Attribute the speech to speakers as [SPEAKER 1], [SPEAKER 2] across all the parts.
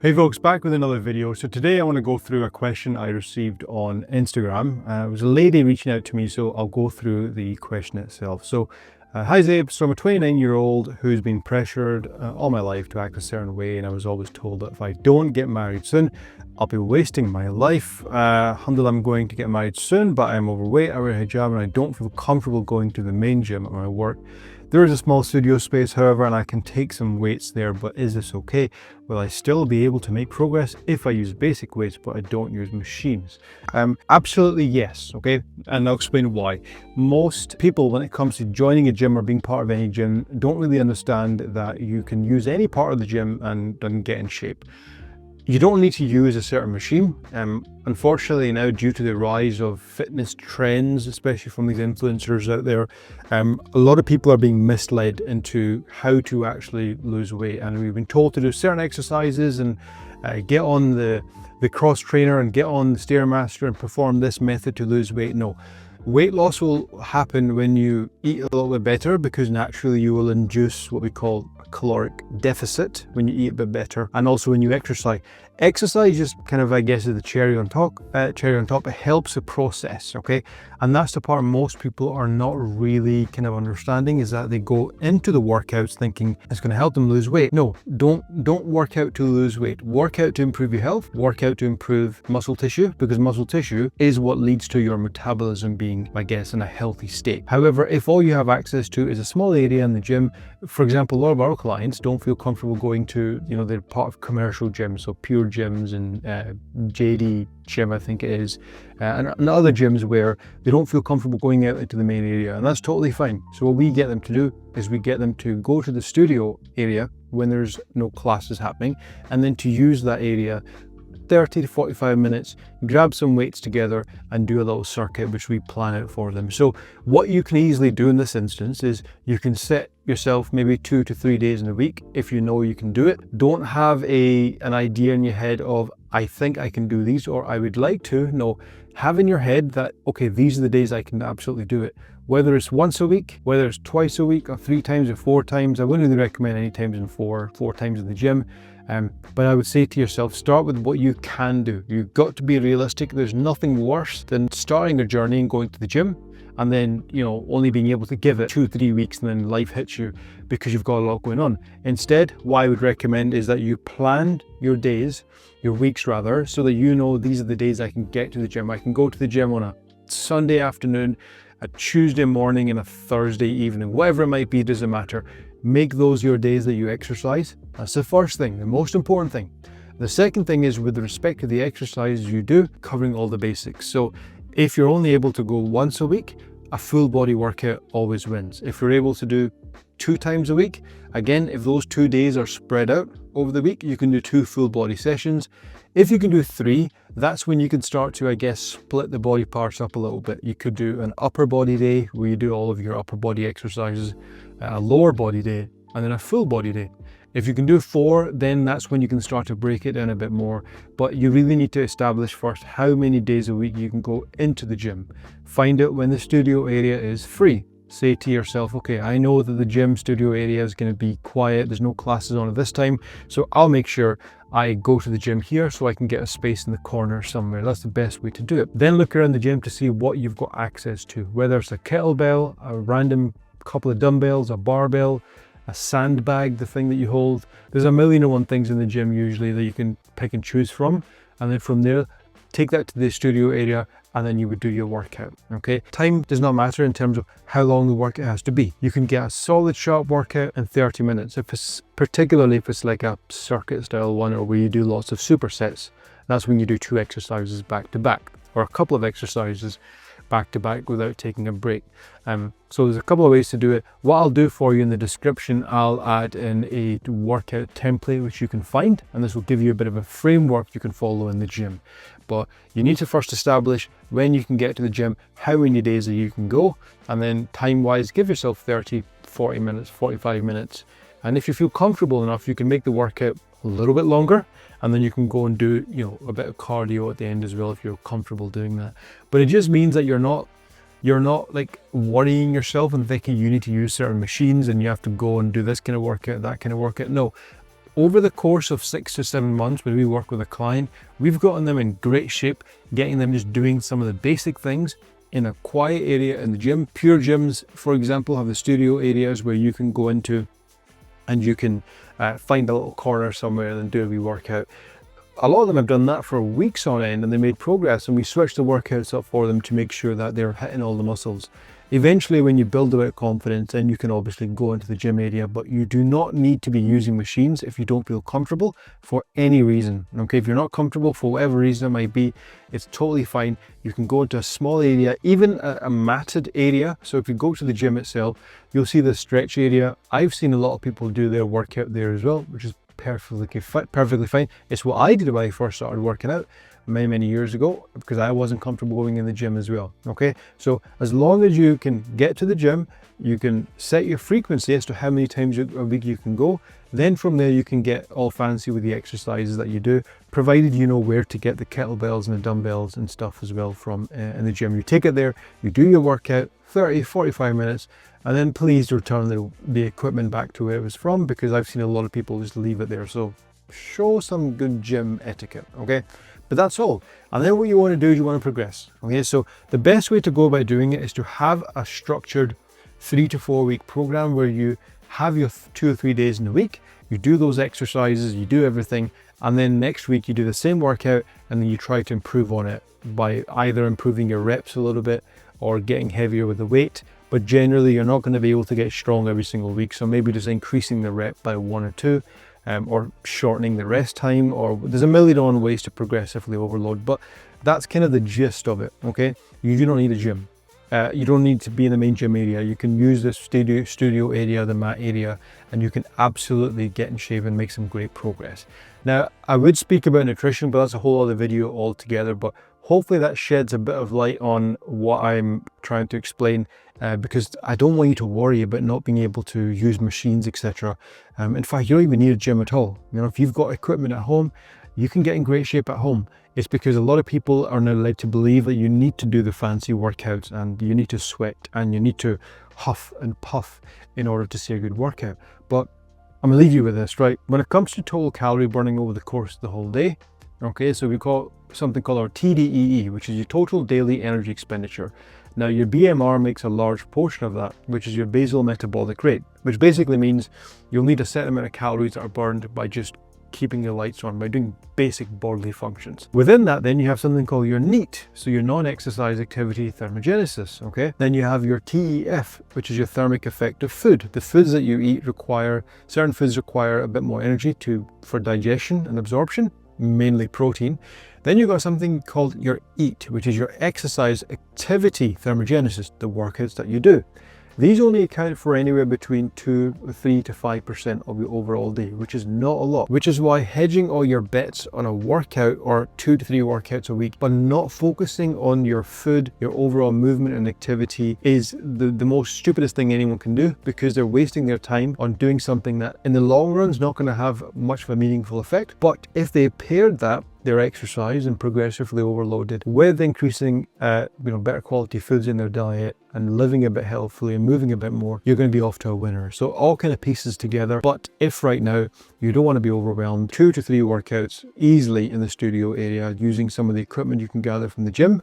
[SPEAKER 1] Hey folks, back with another video. So today I want to go through a question I received on Instagram. It was a lady reaching out to me, so I'll go through the question itself. Hi Zabe, so I'm a 29-year-old who's been pressured all my life to act a certain way, and I was always told that if I don't get married soon, I'll be wasting my life. Alhamdulillah, I'm going to get married soon, but I'm overweight, I wear a hijab, and I don't feel comfortable going to the main gym at my work. There is a small studio space, however, and I can take some weights there, but is this okay? Will I still be able to make progress if I use basic weights, but I don't use machines? Absolutely yes, okay? And I'll explain why. Most people, when it comes to joining a gym or being part of any gym, don't really understand that you can use any part of the gym and get in shape. You don't need to use a certain machine. Unfortunately now, due to the rise of fitness trends, especially from these influencers out there, a lot of people are being misled into how to actually lose weight. And we've been told to do certain exercises and get on the cross trainer and get on the Stairmaster and perform this method to lose weight. No. Weight loss will happen when you eat a little bit better, because naturally you will induce what we call a caloric deficit when you eat a bit better, and also when you exercise. Exercise just kind of, I guess, is the cherry on top. It helps the process, okay? And that's the part most people are not really kind of understanding, is that they go into the workouts thinking it's going to help them lose weight. No, don't work out to lose weight. Work out to improve your health. Work out to improve muscle tissue, because muscle tissue is what leads to your metabolism being, I guess, in a healthy state. However, if all you have access to is a small area in the gym, for example, a lot of our clients don't feel comfortable going to, they're part of commercial gyms, so Pure Gyms and JD Gym, I think it is, and other gyms where they don't feel comfortable going out into the main area, and that's totally fine. So what we get them to do is we get them to go to the studio area when there's no classes happening, and then to use that area 30 to 45 minutes, grab some weights together and do a little circuit which we plan out for them. So what you can easily do in this instance is you can set yourself maybe 2 to 3 days in a week if you know you can do it. Don't have an idea in your head of, I think I can do these, or I would like to. No, have in your head that, okay, these are the days I can absolutely do it. Whether it's once a week, whether it's twice a week, or 3 times or 4 times. I wouldn't really recommend any times in four times in the gym. But I would say to yourself, start with what you can do. You've got to be realistic. There's nothing worse than starting a journey and going to the gym and then, only being able to give it 2-3 weeks and then life hits you because you've got a lot going on. Instead, what I would recommend is that you plan your days, your weeks rather, so that these are the days I can get to the gym. I can go to the gym on a Sunday afternoon, a Tuesday morning, and a Thursday evening, whatever it might be, doesn't matter. Make those your days that you exercise. That's the first thing, the most important thing. The second thing is, with respect to the exercises you do, covering all the basics. So if you're only able to go once a week, a full body workout always wins. If you're able to do 2 times a week, again, if those 2 days are spread out over the week, you can do 2 full body sessions. If you can do 3, that's when you can start to, I guess, split the body parts up a little bit. You could do an upper body day where you do all of your upper body exercises, a lower body day, and then a full body day. If you can do 4, then that's when you can start to break it down a bit more. But you really need to establish first how many days a week you can go into the gym. Find out when the studio area is free. Say to yourself, okay, I know that the gym studio area is going to be quiet. There's no classes on at this time. So I'll make sure I go to the gym here so I can get a space in the corner somewhere. That's the best way to do it. Then look around the gym to see what you've got access to, whether it's a kettlebell, a random couple of dumbbells, a barbell, a sandbag, the thing that you hold. There's a million and one things in the gym usually that you can pick and choose from. And then from there, take that to the studio area, and then you would do your workout, okay? Time does not matter in terms of how long the workout has to be. You can get a solid sharp workout in 30 minutes, particularly if it's like a circuit style one, or where you do lots of supersets. That's when you do 2 exercises back to back, or a couple of exercises back to back without taking a break. So there's a couple of ways to do it. What I'll do for you in the description, I'll add in a workout template which you can find, and this will give you a bit of a framework you can follow in the gym. But you need to first establish when you can get to the gym, how many days that you can go, and then time wise, give yourself 30, 40 minutes, 45 minutes. And if you feel comfortable enough, you can make the workout a little bit longer, and then you can go and do a bit of cardio at the end as well if you're comfortable doing that. But it just means that you're not like worrying yourself and thinking you need to use certain machines and you have to go and do this kind of workout, that kind of workout. No, over the course of 6 to 7 months, when we work with a client, we've gotten them in great shape, getting them just doing some of the basic things in a quiet area in the gym. Pure gyms, for example, have the studio areas where you can go into and you can find a little corner somewhere and do a wee workout. A lot of them have done that for weeks on end and they made progress, and we switched the workouts up for them to make sure that they're hitting all the muscles. Eventually, when you build a bit of confidence, then you can obviously go into the gym area, but you do not need to be using machines if you don't feel comfortable for any reason. Okay, if you're not comfortable for whatever reason it might be, it's totally fine. You can go into a small area, even a matted area. So if you go to the gym itself, you'll see the stretch area. I've seen a lot of people do their workout there as well, which is perfectly fine. It's what I did when I first started working out many years ago, because I wasn't comfortable going in the gym as well. Okay, so as long as you can get to the gym, you can set your frequency as to how many times a week you can go. Then from there you can get all fancy with the exercises that you do, provided you know where to get the kettlebells and the dumbbells and stuff as well from in the gym. You take it there, you do your workout, 30-45 minutes, and then please return the equipment back to where it was from, because I've seen a lot of people just leave it there. So show some good gym etiquette, okay? But that's all. And then what you want to do is you want to progress. Okay, so the best way to go about doing it is to have a structured 3 to 4 week program where you have your 2 or 3 days in the week, you do those exercises, you do everything, and then next week you do the same workout, and then you try to improve on it by either improving your reps a little bit or getting heavier with the weight. But generally you're not going to be able to get strong every single week, so maybe just increasing the rep by 1 or 2. Or shortening the rest time, or there's a million ways to progressively overload, but that's kind of the gist of it. Okay, you do not need a gym. You don't need to be in the main gym area. You can use the studio area, the mat area, and you can absolutely get in shape and make some great progress. Now, I would speak about nutrition, but that's a whole other video altogether. But hopefully that sheds a bit of light on what I'm trying to explain, because I don't want you to worry about not being able to use machines, etc. In fact, you don't even need a gym at all. You know, if you've got equipment at home, you can get in great shape at home. It's because a lot of people are now led to believe that you need to do the fancy workouts and you need to sweat and you need to huff and puff in order to see a good workout. But I'm gonna leave you with this, right? When it comes to total calorie burning over the course of the whole day, okay, so we call something called our TDEE, which is your total daily energy expenditure. Now your BMR makes a large portion of that, which is your basal metabolic rate, which basically means you'll need a set amount of calories that are burned by just keeping the lights on, by doing basic bodily functions. Within that, then you have something called your NEAT, so your non-exercise activity thermogenesis, okay? Then you have your TEF, which is your thermic effect of food. The foods that you eat certain foods require a bit more energy for digestion and absorption, mainly protein. Then you've got something called your EAT, which is your exercise activity thermogenesis, the workouts that you do. These only account for anywhere between 3 to 5% of your overall day, which is not a lot, which is why hedging all your bets on a workout or 2 to 3 workouts a week, but not focusing on your food, your overall movement and activity is the most stupidest thing anyone can do, because they're wasting their time on doing something that in the long run is not going to have much of a meaningful effect. But if they paired their exercise and progressively overloaded with increasing better quality foods in their diet and living a bit healthfully and moving a bit more, you're going to be off to a winner. So all kind of pieces together. But if right now you don't want to be overwhelmed, 2 to 3 workouts easily in the studio area using some of the equipment you can gather from the gym,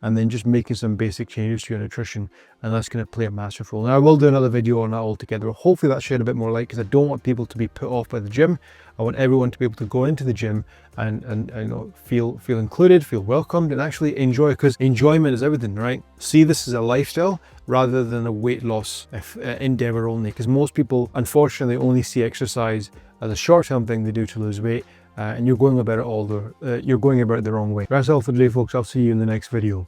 [SPEAKER 1] and then just making some basic changes to your nutrition, and that's going to play a massive role. Now I will do another video on that altogether. Hopefully that shed a bit more light, because I don't want people to be put off by the gym. I want everyone to be able to go into the gym and you know, feel included, feel welcomed, and actually enjoy it, because enjoyment is everything, right? See this as a lifestyle rather than a weight loss endeavor only, because most people unfortunately only see exercise as a short-term thing they do to lose weight. And you're going about it the wrong way. That's all for today, folks. I'll see you in the next video.